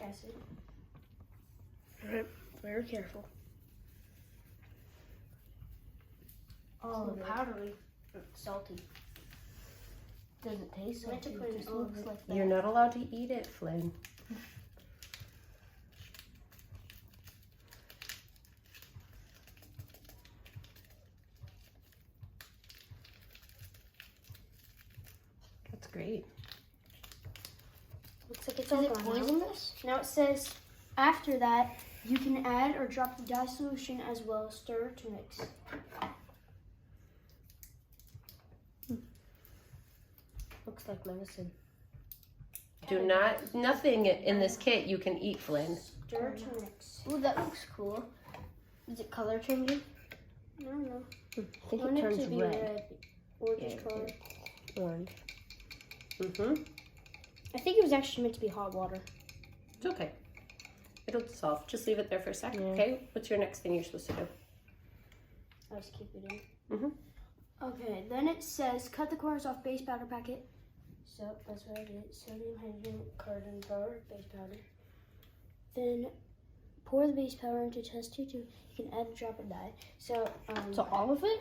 acid. Alright, very careful. All So of it. powdery, salty. Doesn't taste I meant to salty. put It in just all of looks it. like that. You're not allowed to eat it, Flynn. That's great. Looks like it's Is all it gone now. poisonous? Now it says, after that, you can add or drop the dye solution as well. Stir to mix. Looks like medicine. Do not, nothing in this kit you can eat, Flynn. Stir to mix. Ooh, that looks cool. Is it color changing? I don't know. I think I want it it turns to be red. red. Or Yeah, just color. Orange. Mm-hmm. I think it was actually meant to be hot water. It's okay. It'll dissolve. Just leave it there for a second, Yeah. okay? What's your next thing you're supposed to do? I'll just keep it in. Mm-hmm. Okay, then it says cut the corners off base powder packet. So that's what I did. Sodium, hydrogen, carbon powder, base powder. Then pour the base powder into test tube. You can add a drop of dye. So So all of it?